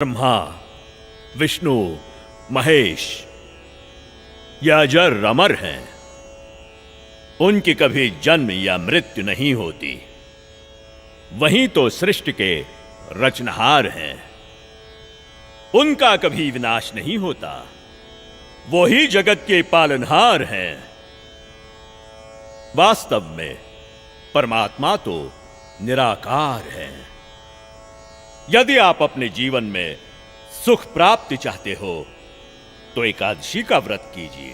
ब्रह्मा, विष्णु, महेश ये अजर अमर हैं। उनकी कभी जन्म या मृत्यु नहीं होती। वही तो सृष्टि के रचनहार हैं। उनका कभी विनाश नहीं होता। वो ही जगत के पालनहार हैं। वास्तव में परमात्मा तो निराकार है। यदि आप अपने जीवन में सुख प्राप्ति चाहते हो तो एकादशी का व्रत कीजिए,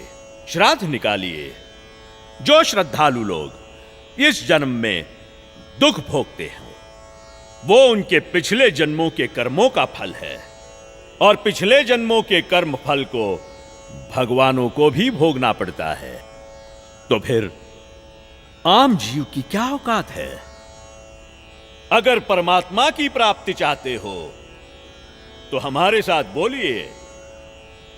श्राद्ध निकालिए। जो श्रद्धालु लोग इस जन्म में दुख भोगते हैं वो उनके पिछले जन्मों के कर्मों का फल है, और पिछले जन्मों के कर्म फल को भगवानों को भी भोगना पड़ता है। तो फिर आम जीव की क्या औकात है? अगर परमात्मा की प्राप्ति चाहते हो तो हमारे साथ बोलिए,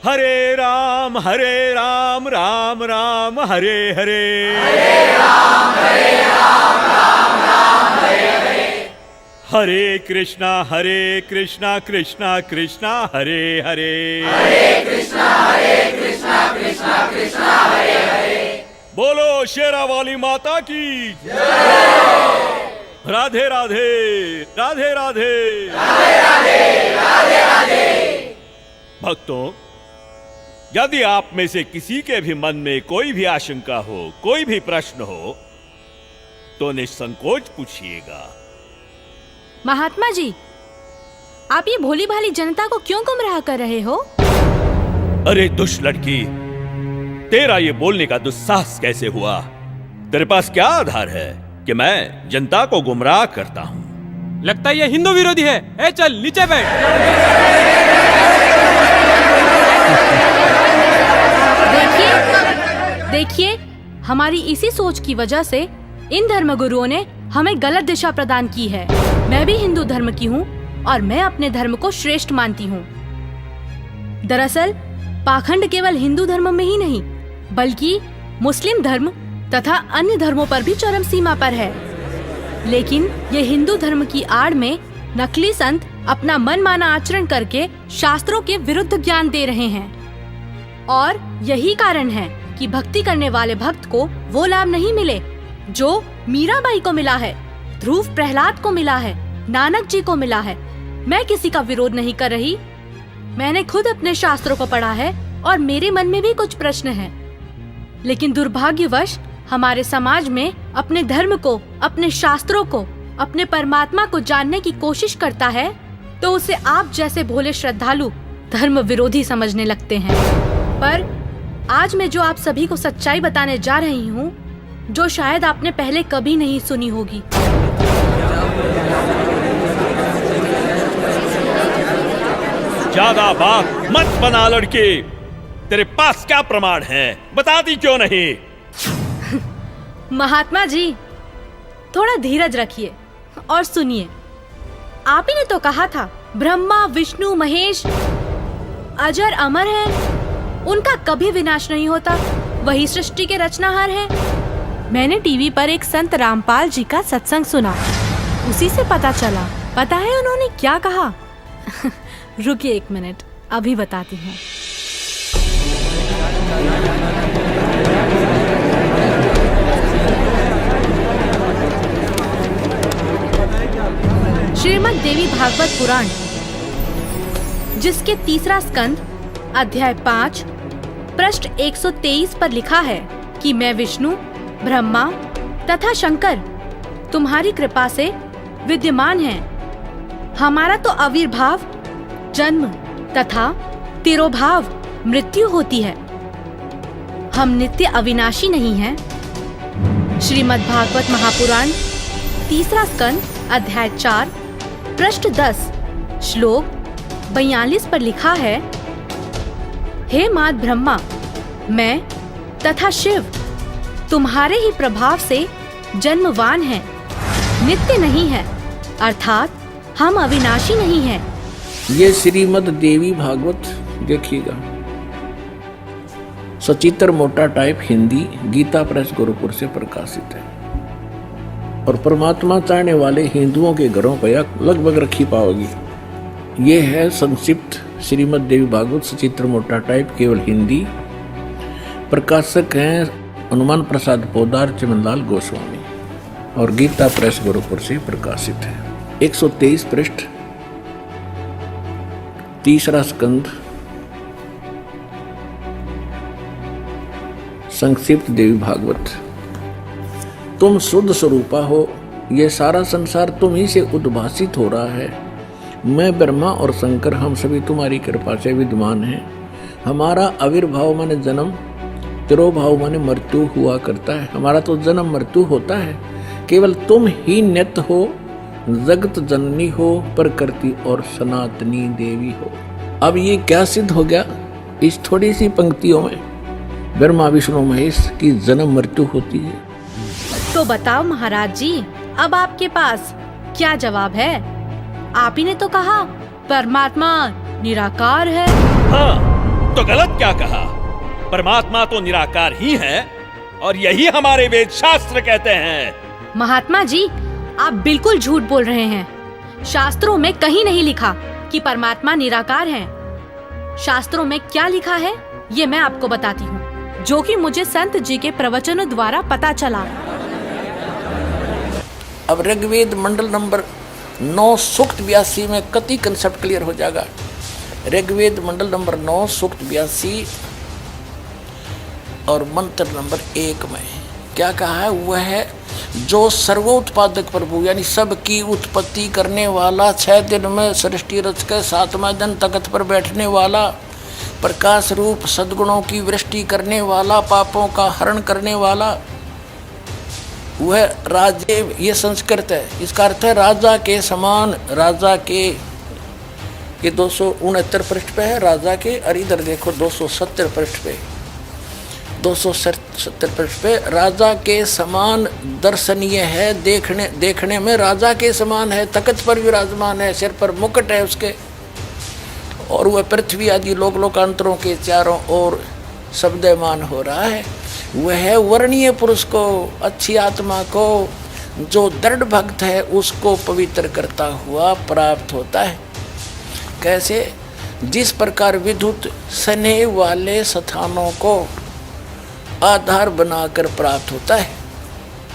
हरे राम राम राम हरे हरे, हरे राम राम राम हरे हरे, हरे कृष्णा कृष्णा कृष्णा हरे हरे, हरे कृष्णा कृष्णा कृष्णा हरे हरे। बोलो शेरा वाली माता की राधे राधे राधे राधे राधे राधे राधे राधे। भक्तों, यदि आप में से किसी के भी मन में कोई भी आशंका हो, कोई भी प्रश्न हो तो निसंकोच पूछिएगा। महात्मा जी, आप ये भोली भाली जनता को क्यों गुमराह कर रहे हो? अरे दुष्ट लड़की, तेरा ये बोलने का दुस्साहस कैसे हुआ? तेरे पास क्या आधार है कि मैं जनता को गुमराह करता हूँ? लगता है ये हिंदू विरोधी है। ए चल नीचे बैठ। देखिए, हमारी इसी सोच की वजह से इन धर्मगुरुओं ने हमें गलत दिशा प्रदान की है। मैं भी हिंदू धर्म की हूँ और मैं अपने धर्म को श्रेष्ठ मानती हूँ। दरअसल पाखंड केवल हिंदू धर्म में ही नहीं बल्कि मुस्लिम धर्म तथा अन्य धर्मों पर भी चरम सीमा पर है। लेकिन ये हिंदू धर्म की आड़ में नकली संत अपना मनमाना आचरण करके शास्त्रों के विरुद्ध ज्ञान दे रहे हैं, और यही कारण है कि भक्ति करने वाले भक्त को वो लाभ नहीं मिले जो मीराबाई को मिला है, ध्रुव प्रहलाद को मिला है, नानक जी को मिला है। मैं किसी का विरोध नहीं कर रही। मैंने खुद अपने शास्त्रों को पढ़ा है और मेरे मन में भी कुछ प्रश्न हैं। लेकिन दुर्भाग्यवश हमारे समाज में अपने धर्म को, अपने शास्त्रों को, अपने परमात्मा को जानने की कोशिश करता है तो उसे आप जैसे भोले श्रद्धालु धर्म विरोधी समझने लगते हैं। पर आज मैं जो आप सभी को सच्चाई बताने जा रही हूँ, जो शायद आपने पहले कभी नहीं सुनी होगी। ज्यादा बात मत बना लड़के। तेरे पास क्या प्रमाण है? बताती क्यों नहीं? महात्मा जी, थोड़ा धीरज रखिए और सुनिए। आप ही ने तो कहा था ब्रह्मा, विष्णु, महेश अजर अमर हैं, उनका कभी विनाश नहीं होता, वही सृष्टि के रचनाहार हैं। मैंने टीवी पर एक संत रामपाल जी का सत्संग सुना, उसी से पता चला। पता है उन्होंने क्या कहा? रुकिए एक मिनट, अभी बताती हूँ। श्रीमद् देवी भागवत पुराण, जिसके तीसरा स्कंद अध्याय 5 पृष्ठ 123 पर लिखा है कि मैं विष्णु, ब्रह्मा तथा शंकर तुम्हारी कृपा से विद्यमान हैं। हमारा तो आविर्भाव, जन्म तथा तिरोभाव मृत्यु होती है। हम नित्य अविनाशी नहीं हैं। श्रीमद् भागवत महापुराण तीसरा स्कंद अध्याय 4 पृष्ठ 10 श्लोक 42 पर लिखा है, हे मात ब्रह्मा, मैं तथा शिव तुम्हारे ही प्रभाव से जन्मवान हैं, नित्य नहीं है, अर्थात हम अविनाशी नहीं हैं। ये श्रीमद् देवी भागवत देखिएगा, सचित्र मोटा टाइप हिंदी, गीता प्रेस गोरखपुर से प्रकाशित है। और परमात्मा चाहने वाले हिंदुओं के घरों पर लगभग रखी पाओगी। ये है संक्षिप्त श्रीमद् देवी भागवत सचित्र मोटा टाइप, केवल हिंदी। प्रकाशक हैं हनुमान प्रसाद पोदार, चमनलाल गोस्वामी, और गीता प्रेस गोरखपुर से प्रकाशित है। 123 पृष्ठ, तीसरा स्कंद, संक्षिप्त देवी भागवत। तुम शुद्ध स्वरूपा हो, ये सारा संसार तुम ही से उद्भासित हो रहा है। मैं ब्रह्मा और शंकर हम सभी तुम्हारी कृपा से विद्यमान हैं। हमारा आविर्भाव माने जन्म, तिरोभाव माने मृत्यु हुआ करता है। हमारा तो जन्म मृत्यु होता है, केवल तुम ही नित्य हो, जगत जननी हो, प्रकृति और सनातनी देवी हो। अब ये क्या सिद्ध हो गया इस थोड़ी सी पंक्तियों में? ब्रह्मा विष्णु महेश की जन्म मृत्यु होती है। तो बताओ महाराज जी, अब आपके पास क्या जवाब है? आप ही ने तो कहा परमात्मा निराकार है। हाँ, तो गलत क्या कहा? परमात्मा तो निराकार ही है, और यही हमारे वेद शास्त्र कहते हैं। महात्मा जी, आप बिल्कुल झूठ बोल रहे हैं। शास्त्रों में कहीं नहीं लिखा कि परमात्मा निराकार है। शास्त्रों में क्या लिखा है ये मैं आपको बताती हूँ, जो कि मुझे संत जी के प्रवचनों द्वारा पता चला। अब ऋग्वेद मंडल नंबर 9 सूक्त 82 में कति कंसेप्ट क्लियर हो जाएगा। ऋग्वेद मंडल नंबर 9 सूक्त 82 और मंत्र नंबर 1 में क्या कहा है? वह है जो सर्वोत्पादक प्रभु, यानी सबकी उत्पत्ति करने वाला, 6 दिन में सृष्टि रच के 7वां दिन तख्त पर बैठने वाला, प्रकाश रूप सद्गुणों की वृष्टि करने वाला, पापों का हरण करने वाला, वह राजे, ये संस्कृत है, इसका अर्थ है राजा के समान। राजा के, ये 269 पृष्ठ पे है राजा के, और इधर देखो 270 पृष्ठ पे, 270 पृष्ठ पे राजा के समान दर्शनीय है। देखने में राजा के समान है, तख्त पर विराजमान है, सिर पर मुकुट है उसके, और वह पृथ्वी आदि लोकांतरों के चारों ओर शब्दमान हो रहा है। वह वर्णीय पुरुष को, अच्छी आत्मा को, जो दृढ़ भक्त है उसको पवित्र करता हुआ प्राप्त होता है। कैसे? जिस प्रकार विद्युत स्नेह वाले स्थानों को आधार बनाकर प्राप्त होता है।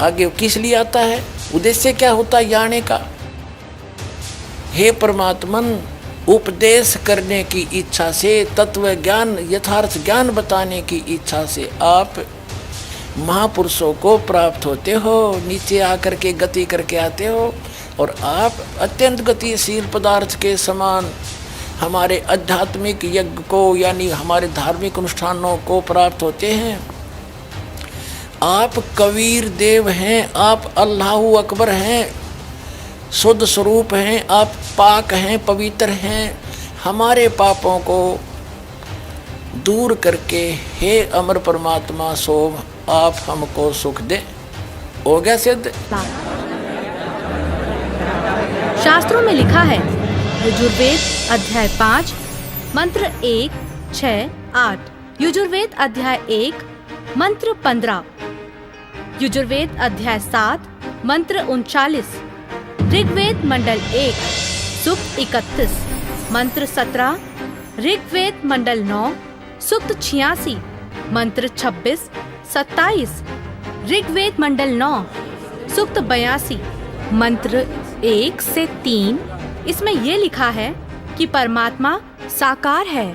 आगे किस लिए आता है? उद्देश्य क्या होता है आने का? हे परमात्मन, उपदेश करने की इच्छा से, तत्व ज्ञान, यथार्थ ज्ञान बताने की इच्छा से आप महापुरुषों को प्राप्त होते हो, नीचे आकर के गति करके आते हो, और आप अत्यंत गतिशील पदार्थ के समान हमारे आध्यात्मिक यज्ञ को, यानी हमारे धार्मिक अनुष्ठानों को प्राप्त होते हैं। आप कबीर देव हैं, आप अल्लाहु अकबर हैं, शुद्ध स्वरूप हैं, आप पाक हैं, पवित्र हैं। हमारे पापों को दूर करके हे अमर परमात्मा सोम, आप हमको सुख दे। हो गया सिद्ध। शास्त्रों में लिखा है, यजुर्वेद अध्याय 5 मंत्र 1, 6, 8, यजुर्वेद अध्याय 1 मंत्र 15, यजुर्वेद अध्याय 7 मंत्र 39, ऋग्वेद मंडल 1 सूक्त 31 मंत्र 17, ऋग्वेद मंडल 9 सूक्त 86 मंत्र 26, 27, ऋग्वेद मंडल 9 सूक्त 82 मंत्र 1 से 3। इसमें यह लिखा है कि परमात्मा साकार है,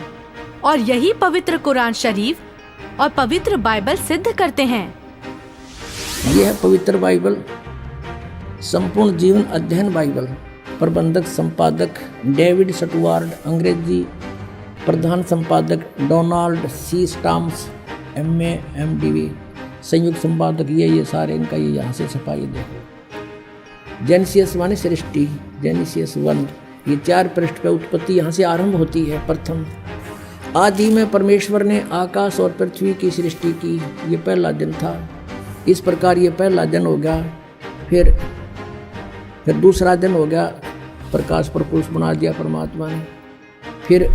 और यही पवित्र कुरान शरीफ और पवित्र बाइबल सिद्ध करते हैं। यह है पवित्र बाइबल, संपूर्ण जीवन अध्ययन बाइबल। प्रबंधक संपादक डेविड स्टुअर्ट, अंग्रेजी प्रधान संपादक Donald C Stamps, MA MDV, संयुक्त संपादक ये सारे इनका ये यहाँ से छपाई देखो। जेनेसिस माने सृष्टि, जेनेसिस 1, ये 4 पृष्ठ पे उत्पत्ति यहाँ से आरंभ होती है। प्रथम आदि में परमेश्वर ने आकाश और पृथ्वी की सृष्टि की, ये पहला दिन था। इस प्रकार ये पहला दिन हो गया। फिर दूसरा दिन हो गया, प्रकाश पर पुरुष बना दिया परमात्मा ने। फिर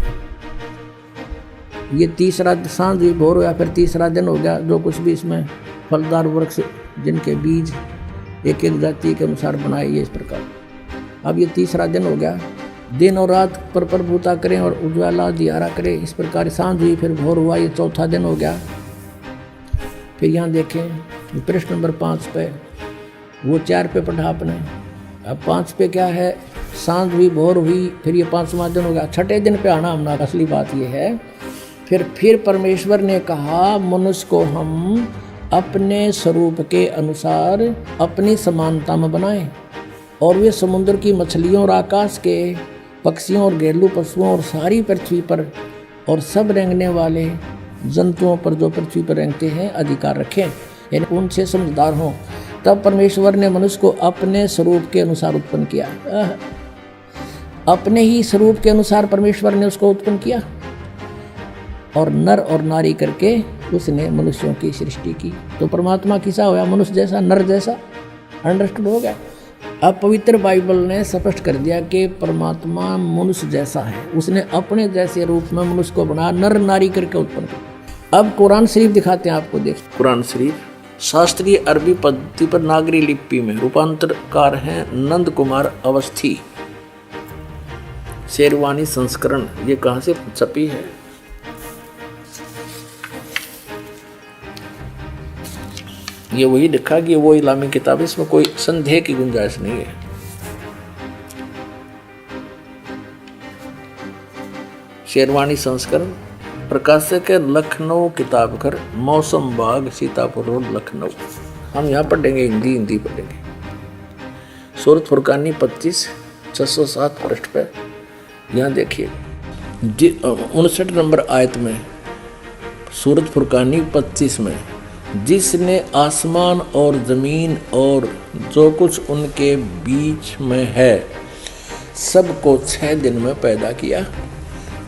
ये तीसरा सांझ भोर हो गया, फिर तीसरा दिन हो गया। जो कुछ भी इसमें फलदार वृक्ष जिनके बीज एक एक जाति के अनुसार बनाए, ये इस प्रकार। अब ये तीसरा दिन हो गया। दिन और रात पर प्रभुता करें और उज्ज्वला दियारा करें। इस प्रकार सांझ हुई, फिर भोर हुआ, ये चौथा दिन हो गया। फिर यहाँ देखें प्रश्न नंबर 5 पे, वो 4 पे पढ़ा आपने, अब 5 पे क्या है, सांझ हुई, भोर हुई, फिर ये 5वां दिन हो गया। छठे दिन पे आना हमने, असली बात ये है। फिर परमेश्वर ने कहा मनुष्य को हम अपने स्वरूप के अनुसार अपनी समानता में बनाएं, और वे समुद्र की मछलियों और आकाश के पक्षियों और घरेलू पशुओं और सारी पृथ्वी पर और सब रेंगने वाले जंतुओं पर जो पृथ्वी पर रेंगते हैं अधिकार रखें, यानी उनसे समझदार हों। तब परमेश्वर ने मनुष्य को अपने स्वरूप के अनुसार उत्पन्न किया। अपने ही स्वरूप के अनुसार परमेश्वर ने उसको उत्पन्न किया, और नर और नारी करके उसने मनुष्यों की सृष्टि की। तो परमात्मा किसा होया, मनुष्य जैसा, नर जैसा। अंडरस्टूड हो गया। अब पवित्र बाइबल ने स्पष्ट कर दिया कि परमात्मा मनुष्य जैसा है, उसने अपने जैसे रूप में मनुष्य को बनाया, नर नारी करके उत्पन्न किया। अब कुरान शरीफ दिखाते हैं आपको, देख कुरान शरीफ शास्त्रीय अरबी पद्धति पर नागरी लिपि में रूपांतरकार हैं नंद कुमार अवस्थी, शेरवानी संस्करण। ये कहाँ से छपी है? ये वही लिखा कि वो इस्लामी किताब, इसमें कोई संदेह की गुंजाइश नहीं है। शेरवानी संस्करण, प्रकाशक है लखनऊ किताब घर, मौसम बाग, सीतापुर रोड, लखनऊ। हम यहाँ पढ़ेंगे, हिंदी पढ़ेंगे। सूरत फुरकानी 25 607 पृष्ठ पे यहाँ देखिए 59 नंबर आयत में, सूरत फुरकानी 25 में, जिसने आसमान और ज़मीन और जो कुछ उनके बीच में है सबको 6 दिन में पैदा किया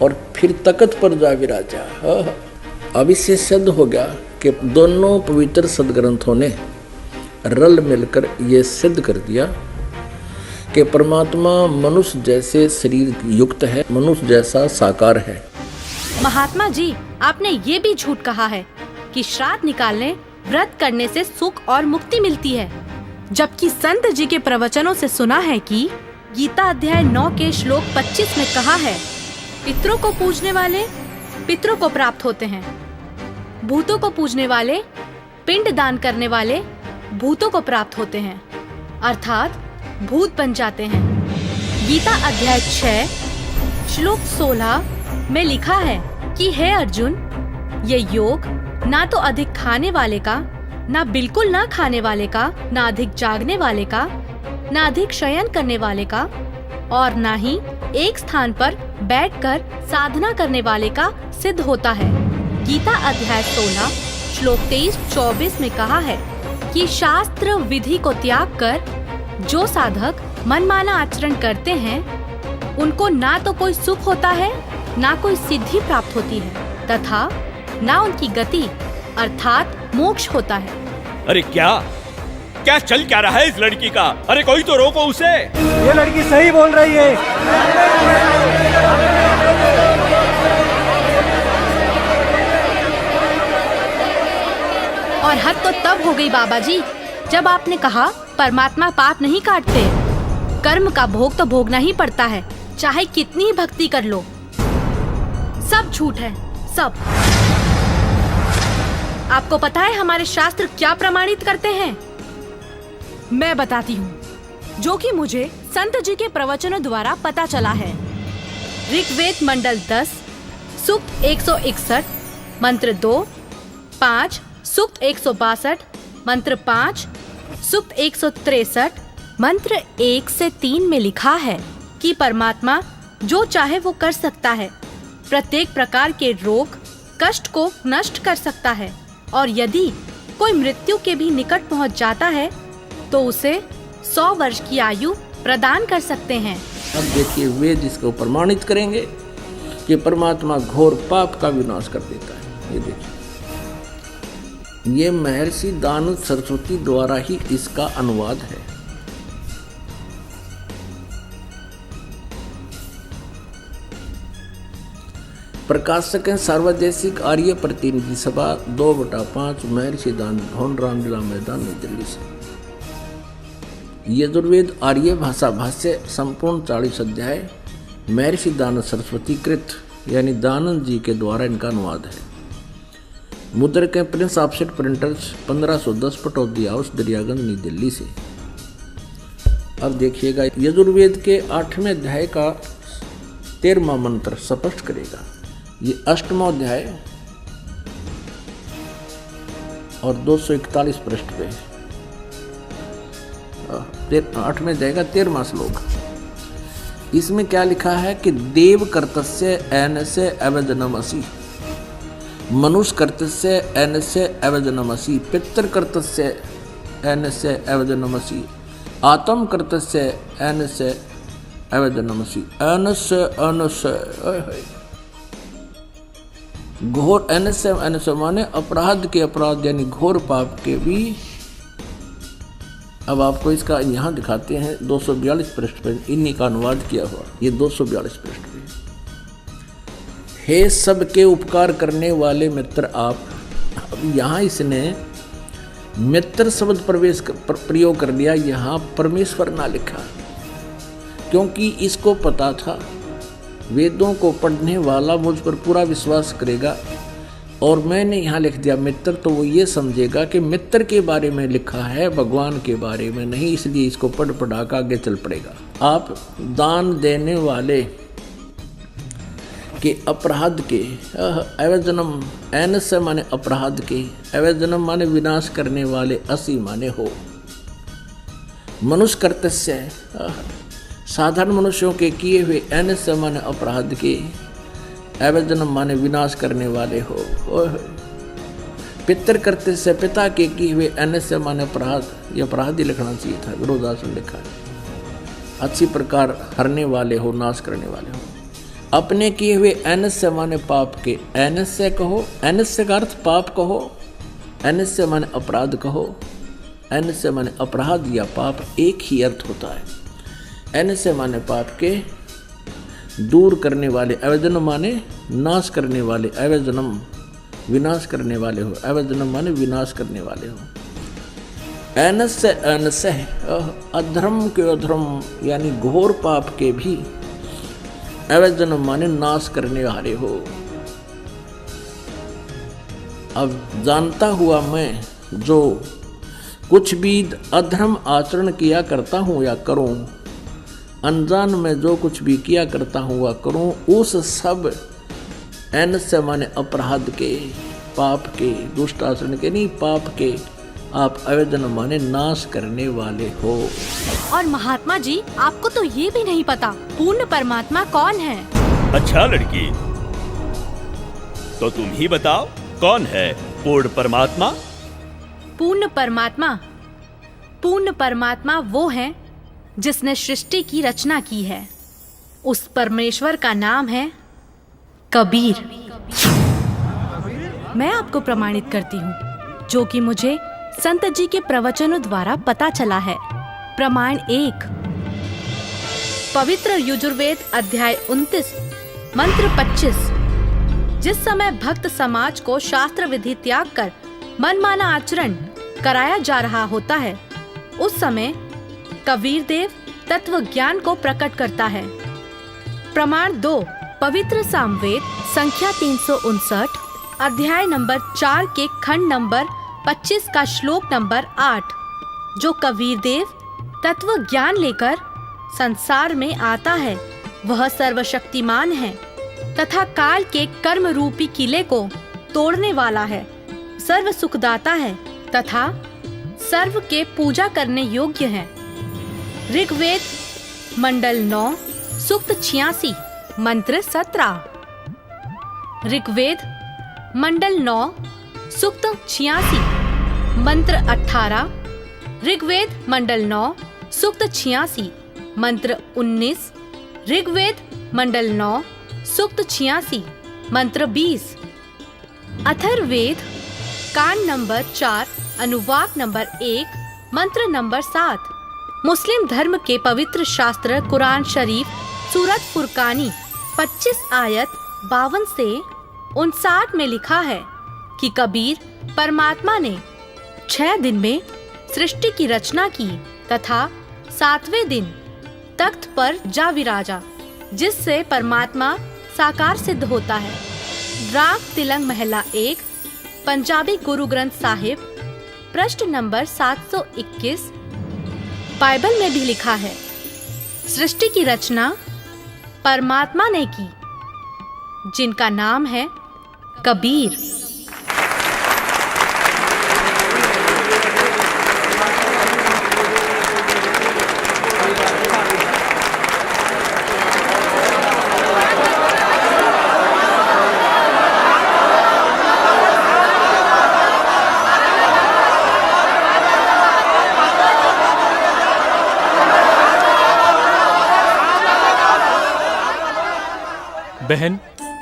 और फिर तख्त पर जा विराजा। अब इससे सिद्ध हो गया कि दोनों पवित्र सदग्रंथों ने रल मिलकर ये सिद्ध कर दिया कि परमात्मा मनुष्य जैसे शरीर युक्त है, मनुष्य जैसा साकार है। महात्मा जी, आपने ये भी झूठ कहा है कि श्राद्ध निकालने, व्रत करने से सुख और मुक्ति मिलती है, जबकि संत जी के प्रवचनों से सुना है कि गीता अध्याय 9 के श्लोक 25 में कहा है, पितरों को पूजने वाले पितरों को प्राप्त होते हैं, भूतों को पूजने वाले, पिंड दान करने वाले भूतों को प्राप्त होते हैं, अर्थात भूत बन जाते हैं। गीता अध्याय 6 श्लोक 16 में लिखा है कि हे अर्जुन, ये योग ना तो अधिक खाने वाले का, ना बिल्कुल ना खाने वाले का, ना अधिक जागने वाले का, ना अधिक शयन करने वाले का, और ना ही एक स्थान पर बैठकर साधना करने वाले का सिद्ध होता है। गीता अध्याय 16 श्लोक 23-24 में कहा है कि शास्त्र विधि को त्याग कर जो साधक मनमाना आचरण करते हैं, उनको ना तो कोई सुख होता है, ना कोई सिद्धि प्राप्त होती है, तथा ना उनकी गति अर्थात मोक्ष होता है। अरे क्या चल क्या रहा है इस लड़की का? अरे कोई तो रोको उसे। ये लड़की सही बोल रही है। और हद तो तब हो गई बाबा जी, जब आपने कहा परमात्मा पाप नहीं काटते, कर्म का भोग तो भोगना ही पड़ता है, चाहे कितनी ही भक्ति कर लो। सब झूठ है, सब। आपको पता है हमारे शास्त्र क्या प्रमाणित करते हैं? मैं बताती हूँ, जो कि मुझे संत जी के प्रवचनों द्वारा पता चला है। ऋग्वेद मंडल 10 सूक्त 161 मंत्र 2, 5 सूक्त 162 मंत्र 5, सूक्त 163 मंत्र 1 से 3 में लिखा है कि परमात्मा जो चाहे वो कर सकता है, प्रत्येक प्रकार के रोग कष्ट को नष्ट कर सकता है, और यदि कोई मृत्यु के भी निकट पहुंच जाता है तो उसे 100 वर्ष की आयु प्रदान कर सकते हैं। अब देखिए वेद इसको प्रमाणित करेंगे कि परमात्मा घोर पाप का विनाश कर देता है। ये देखिए, ये महर्षि दानु सरस्वती द्वारा ही इसका अनुवाद है। प्रकाशक हैं सर्वदेशिक आर्य प्रतिनिधि सभा 2/5 महर्षि दान भवन रामलीला मैदान नई दिल्ली से। यजुर्वेद आर्य भाषा भाष्य संपूर्ण 40 अध्याय महर्षि दानंद सरस्वती कृत यानी दानंद जी के द्वारा इनका अनुवाद है। मुद्रक है Prince offset printers 1510 Pataudi house Daryaganj नई दिल्ली से। अब देखिएगा यजुर्वेद के 8वें अध्याय का 13वां मंत्र स्पष्ट करेगा। ये 8वां अध्याय और 241 पृष्ठ पे 8वें अध्याय का 13वां श्लोक। इसमें क्या लिखा है कि देव कर्तस्य एनस्य अवजनमसि, मनुष्य कर्तस्य एनस्य अवजनमसि, पितृ कर्तस्य एनस्य अवजनमसि, आत्म कर्तस्य एनस्य अवजनमसि। एनस्य एनस्य घोर एनस्य एनस्य माने अपराध के अपराध यानी घोर पाप के भी। अब आपको इसका यहाँ दिखाते हैं 242 पृष्ठ पर इन्हीं का अनुवाद किया हुआ। ये 242 पृष्ठ पे। हे सबके उपकार करने वाले मित्र आप। अब यहाँ इसने मित्र शब्द प्रयोग कर दिया, यहाँ परमेश्वर ना लिखा, क्योंकि इसको पता था वेदों को पढ़ने वाला मुझ पर पूरा विश्वास करेगा, और मैंने यहाँ लिख दिया मित्र, तो वो ये समझेगा कि मित्र के बारे में लिखा है, भगवान के बारे में नहीं, इसलिए इसको पढ़ कर आगे चल पड़ेगा। आप दान देने वाले के अपराध के अवजनम, एनस्य माने अपराध के, अवजनम माने विनाश करने वाले, असी माने हो। मनुष्य कर्तस्य साधारण मनुष्यों के किए हुए, एनस्य माने अपराध के, अवजनम माने विनाश करने वाले हो। पितृ कर्तस्य पिता के किए हुए, एनस्य माने अपराध, ये अपराध ही लिखना चाहिए था, विरोधासन लिखा है। अच्छी प्रकार हरने वाले हो, नाश करने वाले हो। अपने किए हुए, एनस्य माने पाप के, एनस्य कहो, एनस्य का अर्थ पाप कहो, एनस्य माने अपराध कहो, एनस्य माने अपराध या पाप एक ही अर्थ होता है। एनस्य माने पाप के दूर करने वाले, अवजनम माने नाश करने वाले, अवजनम विनाश करने वाले हो, अवजनम माने विनाश करने वाले हो। एनस्य एनस्य अधर्म के अधर्म यानी घोर पाप के भी, अवजनम माने नाश करने वाले हो। अब जानता हुआ मैं जो कुछ भी अधर्म आचरण किया करता हूँ या करूँ, अनजान में जो कुछ भी किया करता हूँ वह करूँ, उस सब एनस्य माने अपराध के, पाप के, दुष्ट आचरण के नहीं, पाप के आप अवजन माने नाश करने वाले हो। और महात्मा जी, आपको तो ये भी नहीं पता पूर्ण परमात्मा कौन है। अच्छा लड़की, तो तुम ही बताओ कौन है पूर्ण परमात्मा? पूर्ण परमात्मा वो है जिसने सृष्टि की रचना की है। उस परमेश्वर का नाम है कबीर। मैं आपको प्रमाणित करती हूँ, जो कि मुझे संत जी के प्रवचनों द्वारा पता चला है। प्रमाण 1, पवित्र यजुर्वेद अध्याय 29 मंत्र 25। जिस समय भक्त समाज को शास्त्र विधि त्याग कर मनमाना आचरण कराया जा रहा होता है, उस समय कबीर देव तत्व ज्ञान को प्रकट करता है। प्रमाण 2, पवित्र सामवेद संख्या 359 अध्याय नंबर 4 के खंड नंबर 25 का श्लोक नंबर 8, जो कबीर देव तत्व ज्ञान लेकर संसार में आता है, वह सर्वशक्तिमान है तथा काल के कर्म रूपी किले को तोड़ने वाला है, सर्व सुखदाता है तथा सर्व के पूजा करने योग्य है। ऋग्वेद मंडल 9 सूक्त 86 मंत्र 17। ऋग्वेद मंडल 9 सूक्त 86 मंत्र 18। ऋग्वेद मंडल 9 सूक्त 86 मंत्र 19। ऋग्वेद मंडल 9 सूक्त 86 मंत्र 20। अथर्ववेद कांड नंबर 4 अनुवाक नंबर 1 मंत्र नंबर 7। मुस्लिम धर्म के पवित्र शास्त्र कुरान शरीफ सूरत फुरकानी 25 आयत 52 से 59 में लिखा है कि कबीर परमात्मा ने 6 दिन में सृष्टि की रचना की तथा 7वें दिन तख्त पर जा विराजा। जिससे परमात्मा साकार सिद्ध होता है। राग तिलंग महला 1, पंजाबी गुरु ग्रंथ साहिब, पृष्ठ नंबर 721। बाइबल में भी लिखा है, सृष्टि की रचना परमात्मा ने की, जिनका नाम है कबीर। बहन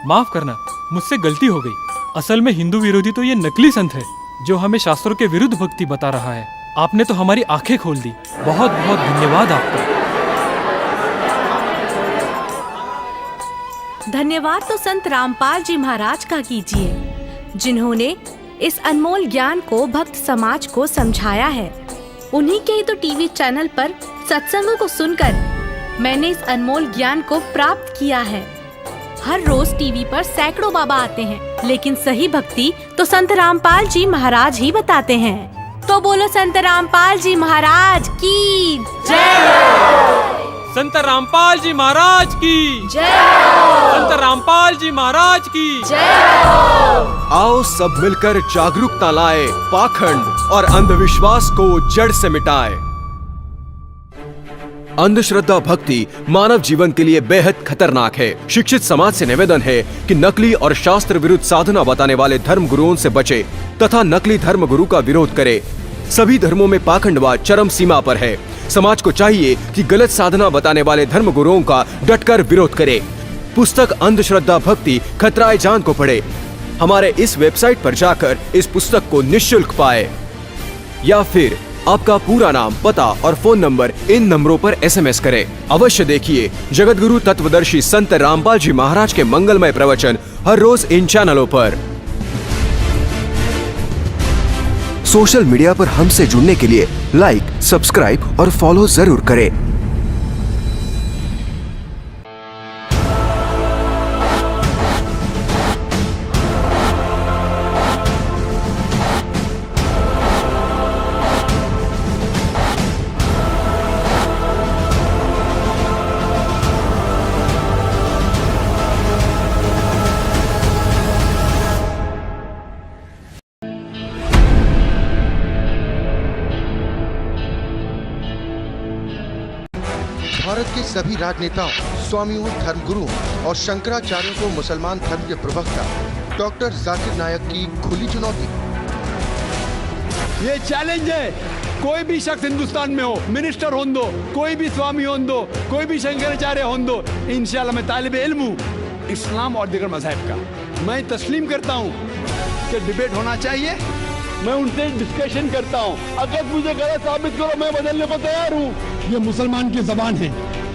माफ करना, मुझसे गलती हो गई। असल में हिंदू विरोधी तो ये नकली संत है जो हमें शास्त्रों के विरुद्ध भक्ति बता रहा है। आपने तो हमारी आंखें खोल दी। बहुत बहुत धन्यवाद आपका। धन्यवाद तो संत रामपाल जी महाराज का कीजिए, जिन्होंने इस अनमोल ज्ञान को भक्त समाज को समझाया है। उन्हीं के ही तो टीवी चैनल पर सत्संगों को सुनकर मैंने इस अनमोल ज्ञान को प्राप्त किया है। हर रोज टीवी पर सैकड़ों बाबा आते हैं, लेकिन सही भक्ति तो संत रामपाल जी महाराज ही बताते हैं। तो बोलो संत रामपाल जी महाराज की जय। संत रामपाल जी महाराज की जय। संत रामपाल जी महाराज की जय। आओ सब मिलकर जागरूकता लाए, पाखंड और अंधविश्वास को जड़ से मिटाए। अंधश्रद्धा भक्ति मानव जीवन के लिए बेहद खतरनाक है। शिक्षित समाज से निवेदन है कि नकली और शास्त्र विरुद्ध साधना बताने वाले धर्म गुरुओं से बचे तथा नकली धर्म गुरु का विरोध करे। सभी धर्मों में पाखंडवाद चरम सीमा पर है। समाज को चाहिए कि गलत साधना बताने वाले धर्म गुरुओं का डटकर विरोध करे। पुस्तक अंधश्रद्धा भक्ति खतराए जान को पढ़े। हमारे इस वेबसाइट पर जाकर इस पुस्तक को निःशुल्क पाए, या फिर आपका पूरा नाम, पता और फोन नंबर इन नंबरों पर SMS करें। अवश्य देखिए जगत गुरु तत्वदर्शी संत रामपाल जी महाराज के मंगलमय प्रवचन हर रोज इन चैनलों पर। सोशल मीडिया पर हमसे जुड़ने के लिए लाइक, सब्सक्राइब और फॉलो जरूर करें। भारत के सभी राजनेताओं, स्वामियों, धर्मगुरुओं और शंकराचार्यों को मुसलमान धर्म के प्रवक्ता डॉक्टर जाकिर नायक की खुली चुनौती। ये चैलेंज है, कोई भी शख्स हिंदुस्तान में हो, मिनिस्टर हों दो, कोई भी स्वामी हों दो, कोई भी शंकराचार्य हों दो, इंशाल्लाह मैं तालिब इल्म हूँ इस्लाम और दीगर मज़हब का। मैं तस्लीम करता हूँ कि डिबेट होना चाहिए। मैं उनसे डिस्कशन करता हूँ, अगर मुझे गलत साबित करो मैं बदलने को तैयार हूँ। ये मुसलमान की जबान है,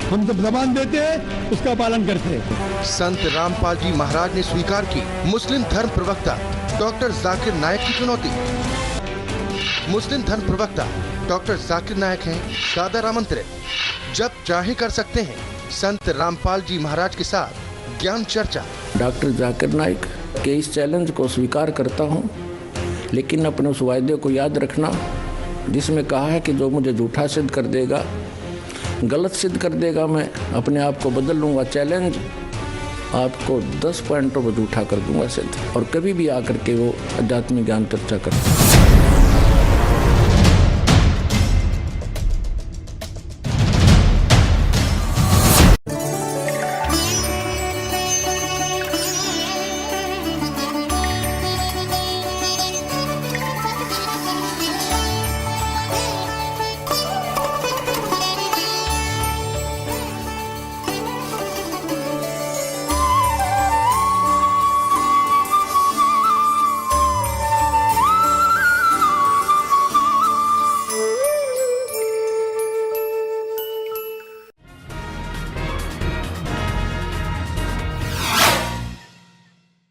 हम जब जबान देते हैं उसका पालन करते हैं। संत रामपाल जी महाराज ने स्वीकार की मुस्लिम धर्म प्रवक्ता डॉक्टर जाकिर नायक की चुनौती। मुस्लिम धर्म प्रवक्ता डॉक्टर जाकिर नायक हैं सादर आमंत्रित, जब चाहे कर सकते हैं संत रामपाल जी महाराज के साथ ज्ञान चर्चा। डॉक्टर जाकिर नायक के इस चैलेंज को स्वीकार करता हूँ, लेकिन अपने उस वायदे को याद रखना जिसमें कहा है कि जो मुझे झूठा सिद्ध कर देगा, गलत सिद्ध कर देगा, मैं अपने आप को बदल लूँगा। चैलेंज, आपको 10 पॉइंटों पर झूठा कर दूंगा सिद्ध, और कभी भी आकर के वो अध्यात्मिक ज्ञान चर्चा करता।